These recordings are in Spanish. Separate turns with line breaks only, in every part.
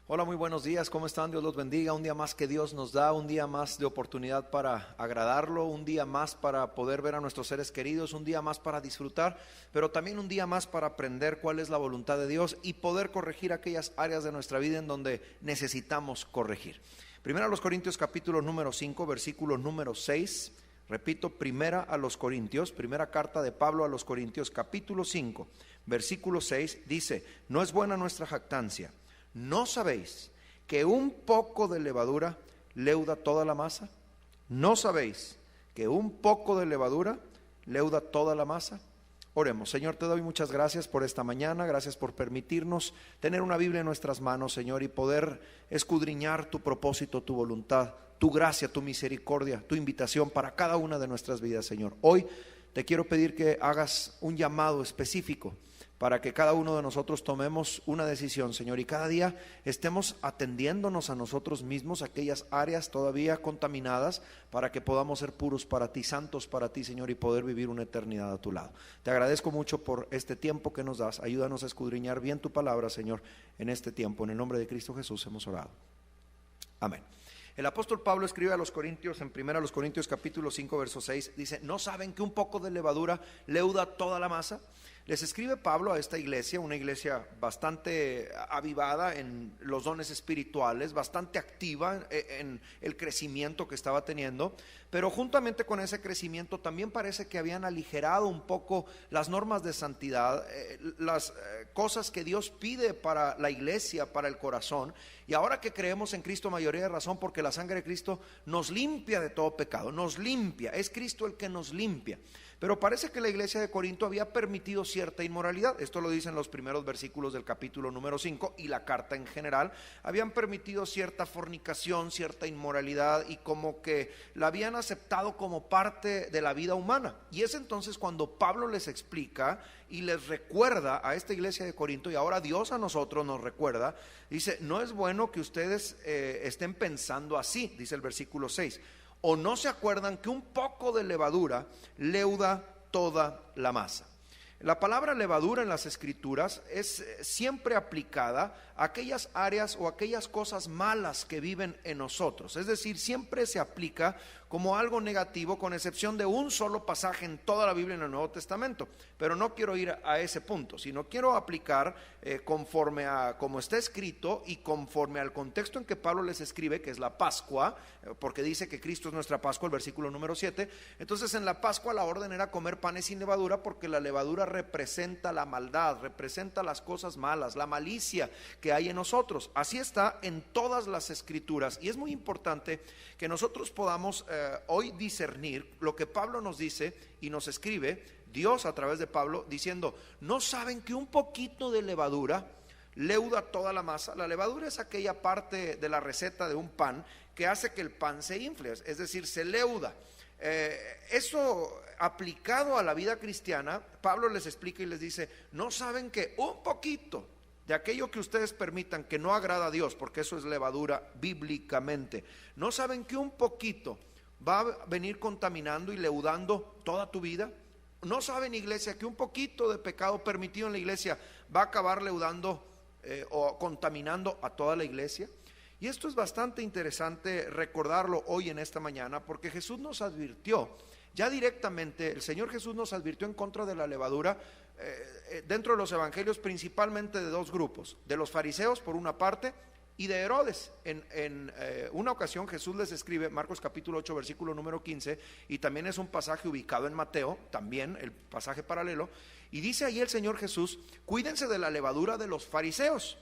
Hola, muy buenos días, ¿cómo están? Dios los bendiga. Un día más que Dios nos da, un día más de oportunidad para agradarlo, un día más para poder ver a nuestros seres queridos, un día más para disfrutar, pero también un día más para aprender cuál es la voluntad de Dios y poder corregir aquellas áreas de nuestra vida en donde necesitamos corregir. Primera a los Corintios capítulo número 5, versículo número 6. Repito, primera a los Corintios, primera carta de Pablo a los Corintios capítulo 5, versículo 6, dice: no es buena nuestra jactancia. ¿No sabéis que un poco de levadura leuda toda la masa? ¿No sabéis que un poco de levadura leuda toda la masa? Oremos. Señor, te doy muchas gracias por esta mañana, gracias por permitirnos tener una Biblia en nuestras manos, Señor, y poder escudriñar tu propósito, tu voluntad, tu gracia, tu misericordia, tu invitación para cada una de nuestras vidas, Señor. Hoy te quiero pedir que hagas un llamado específico para que cada uno de nosotros tomemos una decisión, Señor, y cada día estemos atendiéndonos a nosotros mismos, aquellas áreas todavía contaminadas, para que podamos ser puros para ti, santos para ti, Señor, y poder vivir una eternidad a tu lado. Te agradezco mucho por este tiempo que nos das. Ayúdanos a escudriñar bien tu palabra, Señor, en este tiempo. En el nombre de Cristo Jesús hemos orado. Amén. El apóstol Pablo escribe a los Corintios, en primera a los Corintios capítulo 5, verso 6, dice: ¿no saben que un poco de levadura leuda toda la masa? Les escribe Pablo a esta iglesia, una iglesia bastante avivada en los dones espirituales, bastante activa en el crecimiento que estaba teniendo, pero juntamente con ese crecimiento también parece que habían aligerado un poco las normas de santidad, las cosas que Dios pide para la iglesia, para el corazón. Y ahora que creemos en Cristo, mayoría de razón, porque la sangre de Cristo nos limpia de todo pecado, nos limpia, es Cristo el que nos limpia. Pero parece que la iglesia de Corinto había permitido cierta inmoralidad. Esto lo dicen los primeros versículos del capítulo número 5 y la carta en general. Habían permitido cierta fornicación, cierta inmoralidad, y como que la habían aceptado como parte de la vida humana. Y es entonces cuando Pablo les explica y les recuerda a esta iglesia de Corinto, y ahora Dios a nosotros nos recuerda, dice: no es bueno que ustedes estén pensando así, dice el versículo 6. ¿O no se acuerdan que un poco de levadura leuda toda la masa? La palabra levadura en las escrituras es siempre aplicada a aquellas áreas o aquellas cosas malas que viven en nosotros. Es decir, siempre se aplica como algo negativo, con excepción de un solo pasaje en toda la Biblia en el Nuevo Testamento. Pero no quiero ir a ese punto, sino quiero aplicar conforme a como está escrito y conforme al contexto en que Pablo les escribe, que es la Pascua, porque dice que Cristo es nuestra Pascua, el versículo número 7. Entonces en la Pascua la orden era comer panes sin levadura, porque la levadura representa la maldad, representa las cosas malas, la malicia que hay en nosotros. Así está en todas las escrituras, y es muy importante que nosotros podamos hoy discernir lo que Pablo nos dice y nos escribe Dios a través de Pablo, diciendo: ¿no saben que un poquito de levadura leuda toda la masa? La levadura es aquella parte de la receta de un pan que hace que el pan se infle, es decir, se leuda. Eso aplicado a la vida cristiana, Pablo les explica y les dice: ¿no saben que un poquito de aquello que ustedes permitan que no agrada a Dios, porque eso es levadura bíblicamente, no saben que un poquito va a venir contaminando y leudando toda tu vida? ¿No saben, iglesia, que un poquito de pecado permitido en la iglesia va a acabar leudando o contaminando a toda la iglesia? Y esto es bastante interesante recordarlo hoy en esta mañana, porque Jesús nos advirtió, ya directamente el Señor Jesús nos advirtió en contra de la levadura dentro de los evangelios, principalmente de dos grupos: de los fariseos por una parte y de Herodes. En una ocasión Jesús les escribe, Marcos capítulo 8 versículo número 15, y también es un pasaje ubicado en Mateo, también el pasaje paralelo, y dice ahí el Señor Jesús: cuídense de la levadura de los fariseos.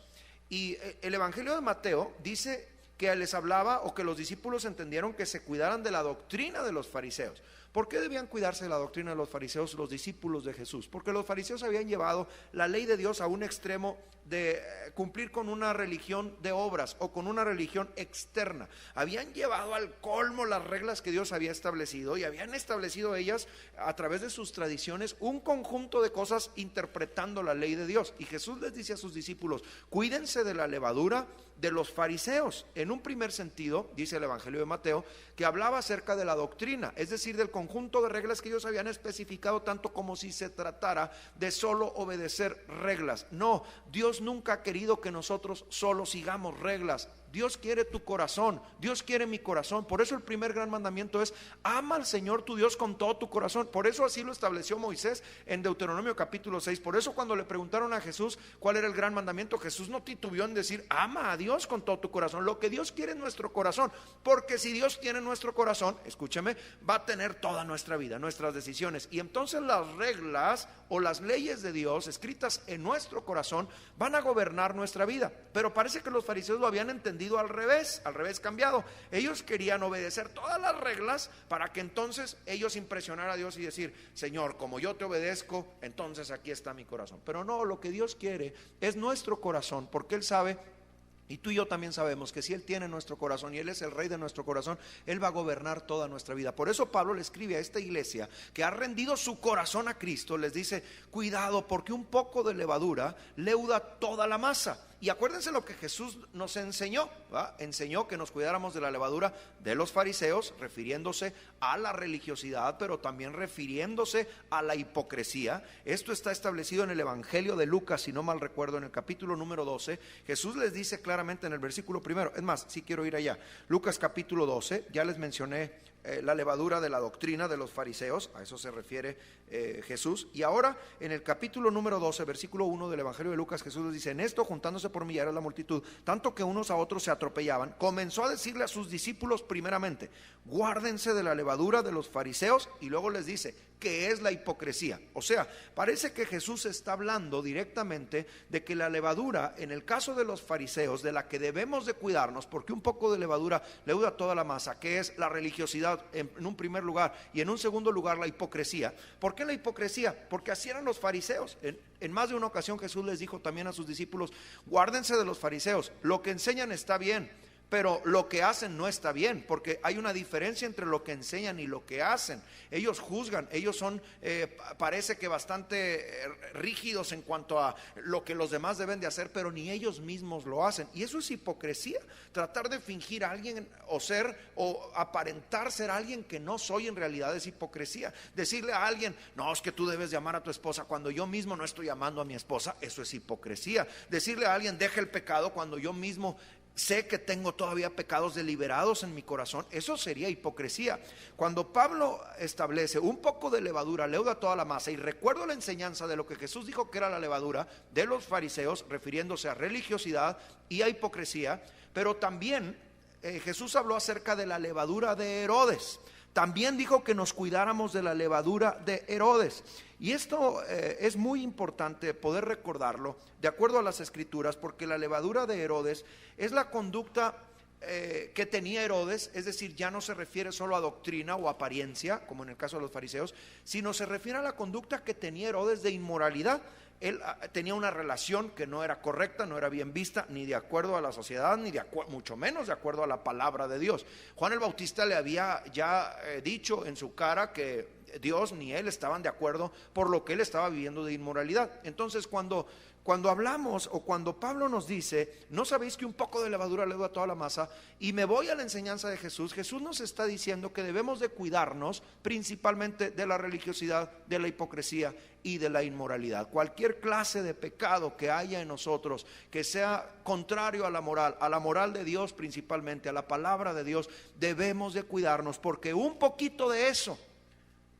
Y el evangelio de Mateo dice que les hablaba, o que los discípulos entendieron, que se cuidaran de la doctrina de los fariseos. ¿Por qué debían cuidarse de la doctrina de los fariseos los discípulos de Jesús? Porque los fariseos habían llevado la ley de Dios a un extremo de cumplir con una religión de obras o con una religión externa. Habían llevado al colmo las reglas que Dios había establecido, y habían establecido ellas a través de sus tradiciones un conjunto de cosas interpretando la ley de Dios. Y Jesús les dice a sus discípulos: cuídense de la levadura de los fariseos. En un primer sentido, dice el evangelio de Mateo, que hablaba acerca de la doctrina, es decir, del conjunto conjunto de reglas que ellos habían especificado, tanto como si se tratara de solo obedecer reglas. No, Dios nunca ha querido que nosotros solo sigamos reglas. Dios quiere tu corazón, Dios quiere mi corazón. Por eso el primer gran mandamiento es: ama al Señor tu Dios con todo tu corazón. Por eso así lo estableció Moisés en Deuteronomio capítulo 6. Por eso cuando le preguntaron a Jesús cuál era el gran mandamiento, Jesús no titubeó en decir: ama a Dios con todo tu corazón. Lo que Dios quiere es nuestro corazón, porque si Dios tiene nuestro corazón, escúcheme, va a tener toda nuestra vida, nuestras decisiones. Y entonces las reglas o las leyes de Dios escritas en nuestro corazón van a gobernar nuestra vida. Pero parece que los fariseos lo habían entendido al revés cambiado. Ellos querían obedecer todas las reglas para que entonces ellos impresionaran a Dios y decir: Señor, como yo te obedezco, entonces aquí está mi corazón. Pero no, lo que Dios quiere es nuestro corazón, porque Él sabe, y tú y yo también sabemos, que si Él tiene nuestro corazón y Él es el rey de nuestro corazón, Él va a gobernar toda nuestra vida. Por eso Pablo le escribe a esta iglesia que ha rendido su corazón a Cristo, les dice: cuidado, porque un poco de levadura leuda toda la masa. Y acuérdense lo que Jesús nos enseñó, ¿va? Enseñó que nos cuidáramos de la levadura de los fariseos, refiriéndose a la religiosidad, pero también refiriéndose a la hipocresía. Esto está establecido en el Evangelio de Lucas, si no mal recuerdo, en el capítulo número 12. Jesús les dice claramente en el versículo primero, es más, sí quiero ir allá, Lucas capítulo 12, ya les mencioné la levadura de la doctrina de los fariseos, a eso se refiere Jesús. Y ahora en el capítulo número 12, versículo 1 del Evangelio de Lucas, Jesús les dice: en esto, juntándose por millares la multitud, tanto que unos a otros se atropellaban, comenzó a decirle a sus discípulos primeramente: guárdense de la levadura de los fariseos. Y luego les dice: ¿qué es la hipocresía? O sea, parece que Jesús está hablando directamente de que la levadura, en el caso de los fariseos, de la que debemos de cuidarnos, porque un poco de levadura leuda toda la masa, que es la religiosidad en un primer lugar, y en un segundo lugar la hipocresía. ¿Por qué la hipocresía? Porque así eran los fariseos. En más de una ocasión Jesús les dijo también a sus discípulos: guárdense de los fariseos, lo que enseñan está bien, pero lo que hacen no está bien, porque hay una diferencia entre lo que enseñan y lo que hacen. Ellos juzgan, ellos son parece que bastante rígidos en cuanto a lo que los demás deben de hacer, pero ni ellos mismos lo hacen. Y eso es hipocresía, tratar de fingir a alguien o ser o aparentar ser alguien que no soy. En realidad es hipocresía. Decirle a alguien: no, es que tú debes de amar a tu esposa, cuando yo mismo no estoy amando a mi esposa, eso es hipocresía. Decirle a alguien: deja el pecado, cuando yo mismo sé que tengo todavía pecados deliberados en mi corazón, eso sería hipocresía. Cuando Pablo establece un poco de levadura leuda toda la masa, y recuerdo la enseñanza de lo que Jesús dijo que era la levadura de los fariseos, refiriéndose a religiosidad y a hipocresía, pero también Jesús habló acerca de la levadura de Herodes. También dijo que nos cuidáramos de la levadura de Herodes. Y esto es muy importante poder recordarlo de acuerdo a las escrituras, porque la levadura de Herodes es la conducta que tenía Herodes, es decir, ya no se refiere solo a doctrina o apariencia, como en el caso de los fariseos, sino se refiere a la conducta que tenía Herodes de inmoralidad. Él tenía una relación que no era correcta, no era bien vista, ni de acuerdo a la sociedad, ni mucho menos de acuerdo a la palabra de Dios. Juan el Bautista le había ya dicho en su cara que Dios ni él estaban de acuerdo por lo que él estaba viviendo de inmoralidad. Entonces cuando hablamos, o cuando Pablo nos dice: no sabéis que un poco de levadura leuda toda la masa, y me voy a la enseñanza de Jesús, Jesús nos está diciendo que debemos de cuidarnos principalmente de la religiosidad, de la hipocresía y de la inmoralidad. Cualquier clase de pecado que haya en nosotros que sea contrario a la moral de Dios, principalmente a la palabra de Dios, debemos de cuidarnos, porque un poquito de eso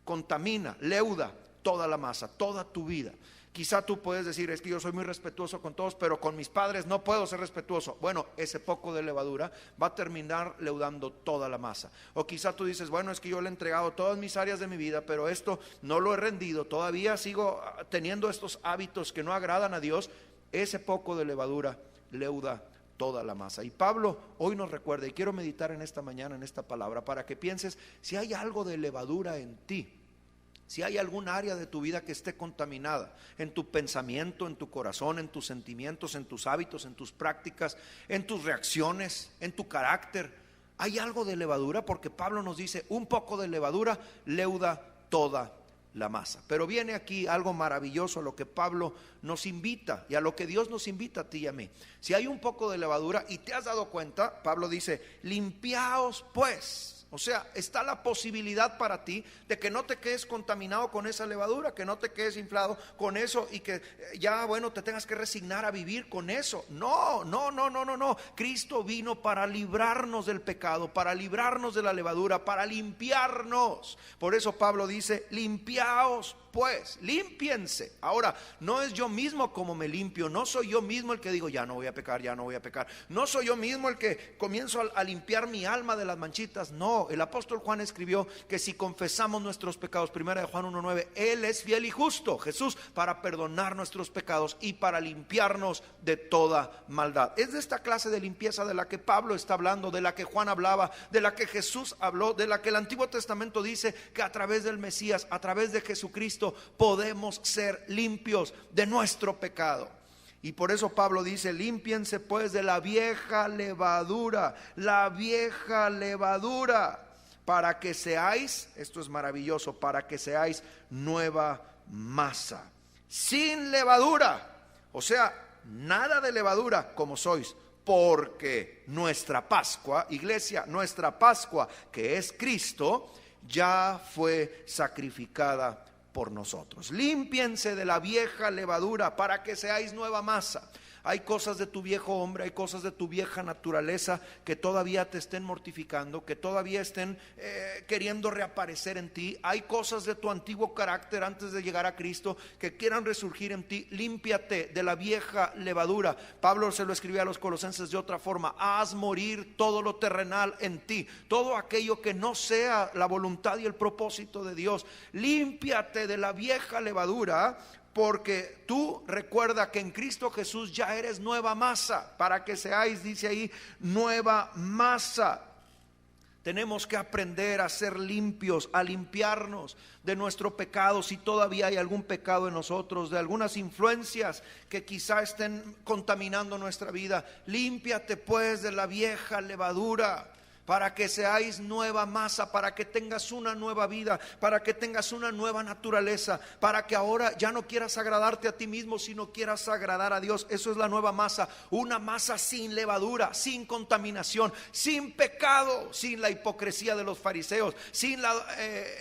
contamina, leuda toda la masa, toda tu vida. Quizá tú puedes decir: es que yo soy muy respetuoso con todos, pero con mis padres no puedo ser respetuoso. Bueno, ese poco de levadura va a terminar leudando toda la masa. O quizá tú dices: bueno, es que yo le he entregado todas mis áreas de mi vida, pero esto no lo he rendido, todavía sigo teniendo estos hábitos que no agradan a Dios. Ese poco de levadura leuda toda la masa. Y Pablo hoy nos recuerda, y quiero meditar en esta mañana en esta palabra, para que pienses si hay algo de levadura en ti. Si hay algún área de tu vida que esté contaminada, en tu pensamiento, en tu corazón, en tus sentimientos, en tus hábitos, en tus prácticas, en tus reacciones, en tu carácter, hay algo de levadura, porque Pablo nos dice: un poco de levadura leuda toda la masa. Pero viene aquí algo maravilloso a lo que Pablo nos invita y a lo que Dios nos invita a ti y a mí. Si hay un poco de levadura y te has dado cuenta, Pablo dice: limpiaos pues. O sea, está la posibilidad para ti de que no te quedes contaminado con esa levadura, que no te quedes inflado con eso y que ya, bueno, te tengas que resignar a vivir con eso. No. Cristo vino para librarnos del pecado, para librarnos de la levadura, para limpiarnos. Por eso Pablo dice: limpiaos pues, límpiense. Ahora, no es yo mismo como me limpio, no soy yo mismo el que digo ya no voy a pecar, ya no voy a pecar. No soy yo mismo el que comienzo a limpiar mi alma de las manchitas. No, el apóstol Juan escribió que si confesamos nuestros pecados, primera de Juan 1:9, Él es fiel y justo, Jesús, para perdonar nuestros pecados y para limpiarnos de toda maldad. Es de esta clase de limpieza de la que Pablo está hablando, de la que Juan hablaba, de la que Jesús habló, de la que el Antiguo Testamento dice que a través del Mesías, a través de Jesucristo, podemos ser limpios de nuestro pecado. Y por eso Pablo dice: límpiense pues de la vieja levadura, para que seáis, esto es maravilloso, para que seáis nueva masa, sin levadura, o sea, nada de levadura como sois, porque nuestra Pascua, iglesia, nuestra Pascua, que es Cristo, ya fue sacrificada por nosotros. Límpiense de la vieja levadura para que seáis nueva masa. Hay cosas de tu viejo hombre, hay cosas de tu vieja naturaleza que todavía te estén mortificando, que todavía estén queriendo reaparecer en ti. Hay cosas de tu antiguo carácter antes de llegar a Cristo que quieran resurgir en ti. Límpiate de la vieja levadura. Pablo se lo escribía a los colosenses de otra forma: haz morir todo lo terrenal en ti, todo aquello que no sea la voluntad y el propósito de Dios. Límpiate de la vieja levadura, porque tú recuerda que en Cristo Jesús ya eres nueva masa, para que seáis, dice ahí, nueva masa. Tenemos que aprender a ser limpios, a limpiarnos de nuestro pecado, si todavía hay algún pecado en nosotros, de algunas influencias que quizá estén contaminando nuestra vida. Límpiate pues de la vieja levadura, para que seáis nueva masa, para que tengas una nueva vida, para que tengas una nueva naturaleza, para que ahora ya no quieras agradarte a ti mismo, sino quieras agradar a Dios. Eso es la nueva masa, una masa sin levadura, sin contaminación, sin pecado, sin la hipocresía de los fariseos, sin la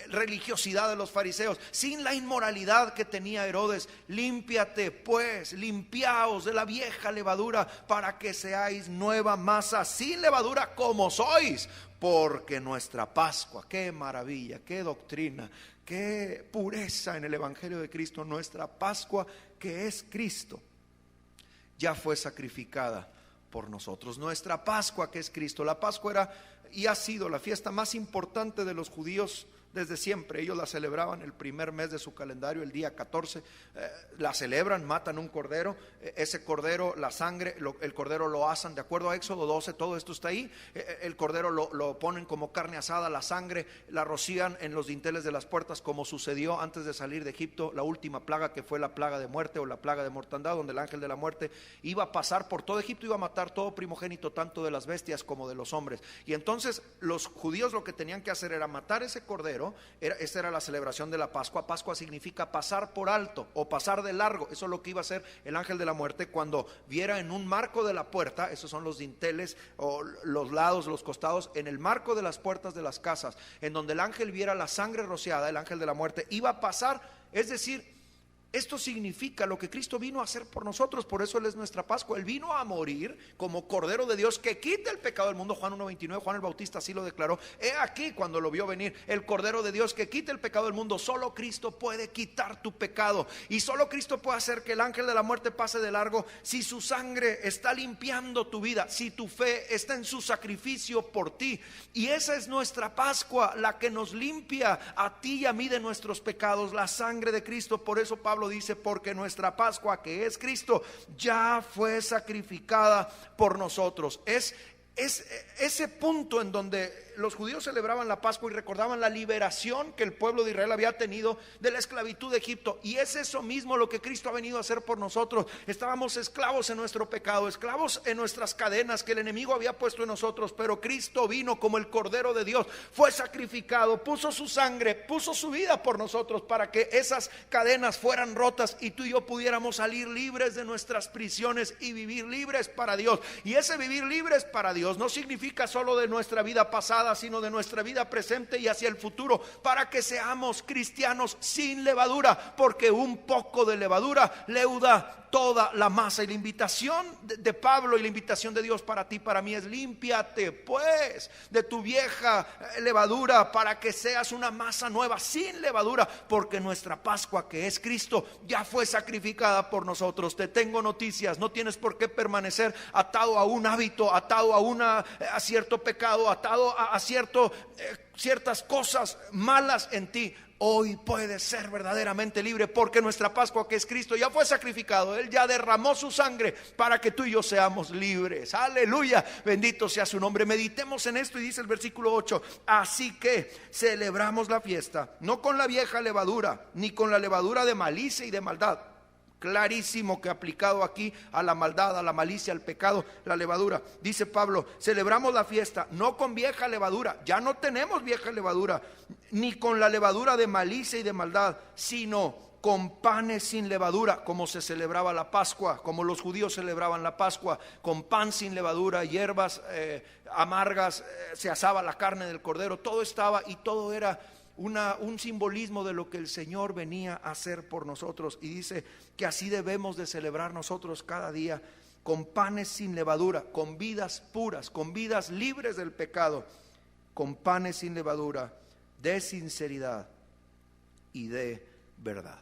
religiosidad de los fariseos, sin la inmoralidad que tenía Herodes. Límpiate pues, limpiaos de la vieja levadura, para que seáis nueva masa, sin levadura como sois. Porque nuestra Pascua, qué maravilla, qué doctrina, qué pureza en el Evangelio de Cristo. Nuestra Pascua, que es Cristo, ya fue sacrificada por nosotros. Nuestra Pascua, que es Cristo. La Pascua era y ha sido la fiesta más importante de los judíos desde siempre. Ellos la celebraban el primer mes de su calendario, el día 14. La celebran, matan un cordero. Ese cordero, la sangre, el cordero lo asan de acuerdo a Éxodo 12. Todo esto está ahí. El cordero lo ponen como carne asada. La sangre la rocían en los dinteles de las puertas, como sucedió antes de salir de Egipto, la última plaga, que fue la plaga de muerte o la plaga de mortandad, donde el ángel de la muerte iba a pasar por todo Egipto, iba a matar todo primogénito, tanto de las bestias como de los hombres. Y entonces los judíos lo que tenían que hacer era matar ese cordero. Esta era la celebración de la Pascua. Pascua significa pasar por alto o pasar de largo. Eso es lo que iba a hacer el ángel de la muerte cuando viera en un marco de la puerta, esos son los dinteles o los lados, los costados, en el marco de las puertas de las casas, en donde el ángel viera la sangre rociada, el ángel de la muerte iba a pasar. Es decir, esto significa lo que Cristo vino a hacer por nosotros. Por eso Él es nuestra Pascua. Él vino a morir como Cordero de Dios que quita el pecado del mundo. Juan 1:29, Juan el Bautista así lo declaró. He aquí, cuando lo vio venir, el Cordero de Dios que quita el pecado del mundo. Solo Cristo puede quitar tu pecado, y solo Cristo puede hacer que el ángel de la muerte pase de largo. Si su sangre está limpiando tu vida, si tu fe está en su sacrificio por ti. Y esa es nuestra Pascua, la que nos limpia a ti y a mí de nuestros pecados, la sangre de Cristo. Por eso Pablo dice: porque nuestra Pascua, que es Cristo, ya fue sacrificada por nosotros. Es ese punto en donde los judíos celebraban la Pascua y recordaban la liberación que el pueblo de Israel había tenido de la esclavitud de Egipto. Y es eso mismo lo que Cristo ha venido a hacer por nosotros. Estábamos esclavos en nuestro pecado, esclavos en nuestras cadenas que el enemigo había puesto en nosotros, pero Cristo vino como el Cordero de Dios, fue sacrificado, puso su sangre, puso su vida por nosotros, para que esas cadenas fueran rotas y tú y yo pudiéramos salir libres de nuestras prisiones y vivir libres para Dios. Y ese vivir libres para Dios no significa solo de nuestra vida pasada, pasada, sino de nuestra vida presente y hacia el futuro, para que seamos cristianos sin levadura, porque un poco de levadura leuda toda la masa. Y la invitación de Pablo y la invitación de Dios para ti, para mí, es: límpiate pues de tu vieja levadura, para que seas una masa nueva, sin levadura, porque nuestra Pascua, que es Cristo, ya fue sacrificada por nosotros. Te tengo noticias: no tienes por qué permanecer atado a un hábito, atado a cierto pecado, atado a ciertas cosas malas en ti. Hoy puedes ser verdaderamente libre, porque nuestra Pascua, que es Cristo, ya fue sacrificado. Él ya derramó su sangre para que tú y yo seamos libres. Aleluya, bendito sea su nombre. Meditemos en esto. Y dice el versículo 8: así que celebramos la fiesta, no con la vieja levadura, ni con la levadura de malicia y de maldad. Clarísimo que aplicado aquí a la maldad, a la malicia, al pecado, la levadura. Dice Pablo: celebramos la fiesta no con vieja levadura. Ya no tenemos vieja levadura, ni con la levadura de malicia y de maldad, sino con panes sin levadura, como se celebraba la Pascua, como los judíos celebraban la Pascua, con pan sin levadura, hierbas amargas, se asaba la carne del cordero. Todo estaba, y todo era un simbolismo de lo que el Señor venía a hacer por nosotros. Y dice que así debemos de celebrar nosotros cada día, con panes sin levadura, con vidas puras, con vidas libres del pecado, con panes sin levadura, de sinceridad y de verdad.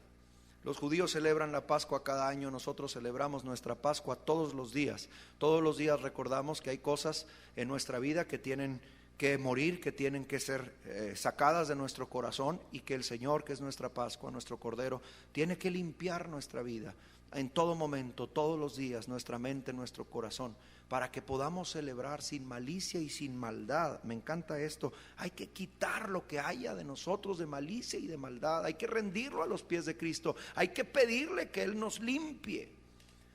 Los judíos celebran la Pascua cada año. Nosotros celebramos nuestra Pascua todos los días. Todos los días recordamos que hay cosas en nuestra vida que tienen que morir, que tienen que ser sacadas de nuestro corazón, y que el Señor, que es nuestra Pascua, nuestro Cordero, tiene que limpiar nuestra vida en todo momento, todos los días, nuestra mente, nuestro corazón, para que podamos celebrar sin malicia y sin maldad. Me encanta esto. Hay que quitar lo que haya de nosotros de malicia y de maldad. Hay que rendirlo a los pies de Cristo. Hay que pedirle que Él nos limpie,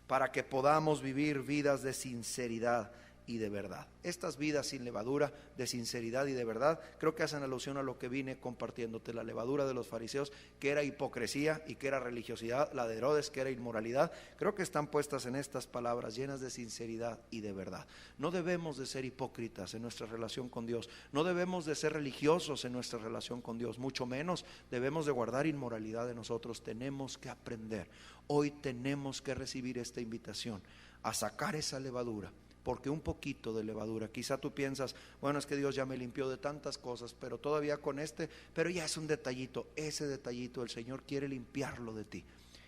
para que podamos vivir vidas de sinceridad y de verdad. Estas vidas sin levadura, de sinceridad y de verdad, creo que hacen alusión a lo que vine compartiéndote. La levadura de los fariseos, que era hipocresía y que era religiosidad; la de Herodes, que era inmoralidad. Creo que están puestas en estas palabras, llenas de sinceridad y de verdad. No debemos de ser hipócritas en nuestra relación con Dios. No debemos de ser religiosos en nuestra relación con Dios. Mucho menos debemos de guardar inmoralidad de nosotros. Tenemos que aprender. Hoy tenemos que recibir esta invitación a sacar esa levadura, porque un poquito de levadura, quizá tú piensas: bueno, es que Dios ya me limpió de tantas cosas, pero todavía con pero ya es un detallito. Ese detallito el Señor quiere limpiarlo de ti.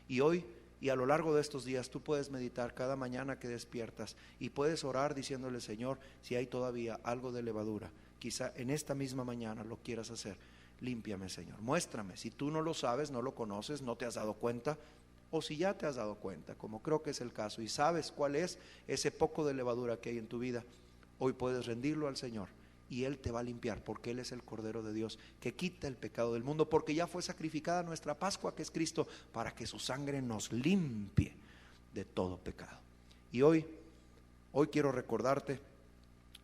Y hoy y a lo largo de estos días tú puedes meditar cada mañana que despiertas, y puedes orar diciéndole: Señor, si hay todavía algo de levadura, quizá en esta misma mañana lo quieras hacer. Límpiame, Señor, muéstrame. Si tú no lo sabes, no lo conoces, no te has dado cuenta, o si ya te has dado cuenta, como creo que es el caso, y sabes cuál es ese poco de levadura que hay en tu vida, hoy puedes rendirlo al Señor, y Él te va a limpiar, porque Él es el Cordero de Dios que quita el pecado del mundo, porque ya fue sacrificada nuestra Pascua, que es Cristo, para que su sangre nos limpie de todo pecado. Y hoy quiero recordarte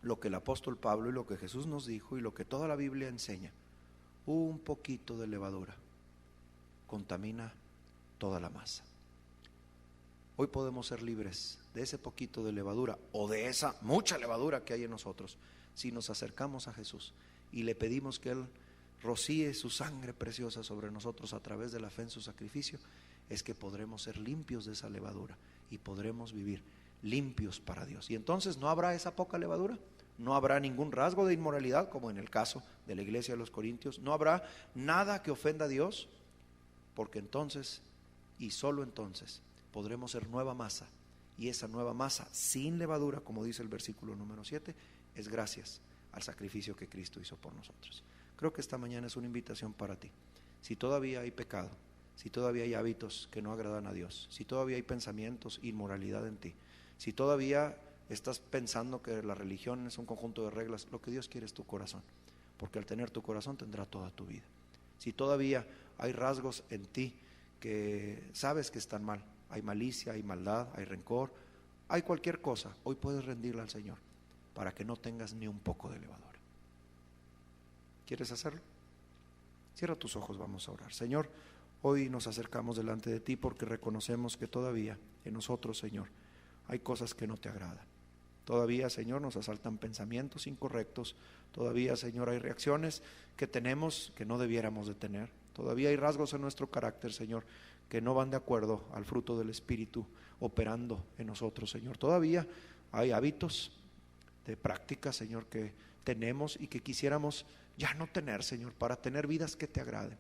lo que el apóstol Pablo y lo que Jesús nos dijo y lo que toda la Biblia enseña: un poquito de levadura contamina toda la masa. Hoy podemos ser libres de ese poquito de levadura, o de esa mucha levadura que hay en nosotros, si nos acercamos a Jesús y le pedimos que Él rocíe su sangre preciosa sobre nosotros a través de la fe en su sacrificio. Es que podremos ser limpios de esa levadura y podremos vivir limpios para Dios. Y entonces no habrá esa poca levadura, no habrá ningún rasgo de inmoralidad, como en el caso de la iglesia de los Corintios. No habrá nada que ofenda a Dios, porque entonces, y solo entonces, podremos ser nueva masa. Y esa nueva masa sin levadura, como dice el versículo número 7, es gracias al sacrificio que Cristo hizo por nosotros. Creo que esta mañana es una invitación para ti. Si todavía hay pecado, si todavía hay hábitos que no agradan a Dios, si todavía hay pensamientos, inmoralidad en ti, si todavía estás pensando que la religión es un conjunto de reglas, lo que Dios quiere es tu corazón, porque al tener tu corazón tendrá toda tu vida. Si todavía hay rasgos en ti que sabes que están mal, hay malicia, hay maldad, hay rencor, hay cualquier cosa, hoy puedes rendirla al Señor para que no tengas ni un poco de levadura. ¿Quieres hacerlo? Cierra tus ojos, vamos a orar. Señor, hoy nos acercamos delante de ti porque reconocemos que todavía en nosotros, Señor, hay cosas que no te agradan. Todavía, Señor, nos asaltan pensamientos incorrectos. Todavía, Señor, hay reacciones que tenemos que no debiéramos de tener. Todavía hay rasgos en nuestro carácter, Señor, que no van de acuerdo al fruto del Espíritu operando en nosotros, Señor. Todavía hay hábitos de práctica, Señor, que tenemos y que quisiéramos ya no tener, Señor, para tener vidas que te agraden.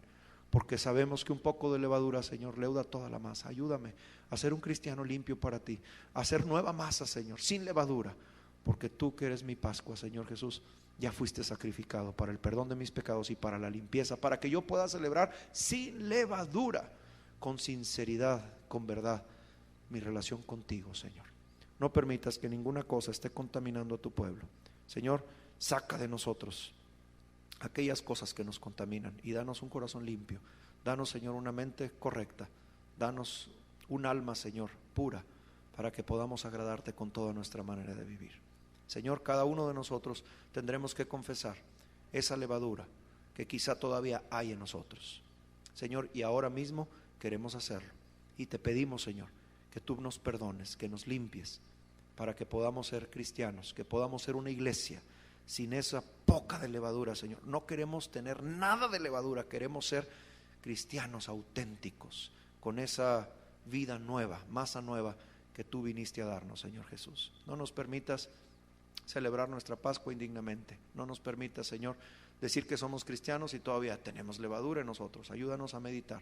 Porque sabemos que un poco de levadura, Señor, leuda toda la masa. Ayúdame a ser un cristiano limpio para ti, a hacer nueva masa, Señor, sin levadura. Porque tú que eres mi Pascua, Señor Jesús, ya fuiste sacrificado para el perdón de mis pecados y para la limpieza, para que yo pueda celebrar sin levadura, con sinceridad, con verdad, mi relación contigo, Señor. No permitas que ninguna cosa esté contaminando a tu pueblo. Señor, saca de nosotros aquellas cosas que nos contaminan y danos un corazón limpio. Danos, Señor, una mente correcta. Danos un alma, Señor, pura, para que podamos agradarte con toda nuestra manera de vivir. Señor, cada uno de nosotros tendremos que confesar esa levadura que quizá todavía hay en nosotros, Señor, y ahora mismo queremos hacerlo. Y te pedimos, Señor, que tú nos perdones, que nos limpies, para que podamos ser cristianos, que podamos ser una iglesia sin esa poca de levadura, Señor. No queremos tener nada de levadura, queremos ser cristianos auténticos, con esa vida nueva, masa nueva que tú viniste a darnos, Señor Jesús. No nos permitas celebrar nuestra Pascua indignamente. No nos permitas, Señor, decir que somos cristianos y todavía tenemos levadura en nosotros. Ayúdanos a meditar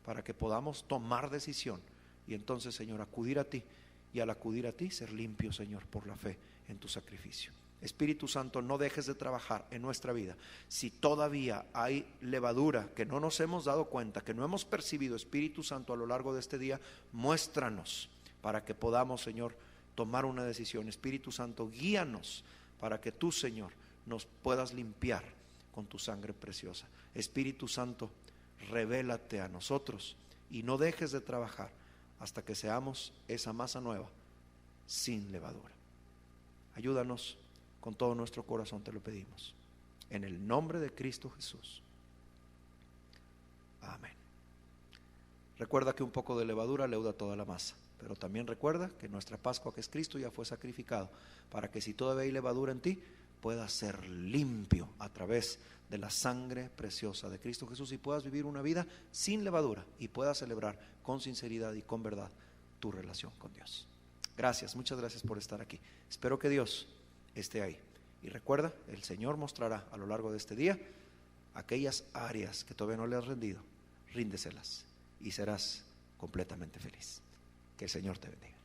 para que podamos tomar decisión y entonces, Señor, acudir a ti, y al acudir a ti ser limpios, Señor, por la fe en tu sacrificio. Espíritu Santo, no dejes de trabajar en nuestra vida. Si todavía hay levadura que no nos hemos dado cuenta, que no hemos percibido, Espíritu Santo, a lo largo de este día, muéstranos para que podamos, Señor, tomar una decisión. Espíritu Santo, guíanos para que tú, Señor, nos puedas limpiar con tu sangre preciosa. Espíritu Santo, revélate a nosotros y no dejes de trabajar hasta que seamos esa masa nueva sin levadura. Ayúdanos con todo nuestro corazón, te lo pedimos, en el nombre de Cristo Jesús. Amén. Recuerda que un poco de levadura leuda toda la masa, pero también recuerda que nuestra Pascua, que es Cristo, ya fue sacrificado, para que si todavía hay levadura en ti, puedas ser limpio a través de la sangre preciosa de Cristo Jesús y puedas vivir una vida sin levadura y puedas celebrar con sinceridad y con verdad tu relación con Dios. Gracias, muchas gracias por estar aquí. Espero que Dios esté ahí. Y recuerda, el Señor mostrará a lo largo de este día aquellas áreas que todavía no le has rendido. Ríndeselas y serás completamente feliz. Que el Señor te bendiga.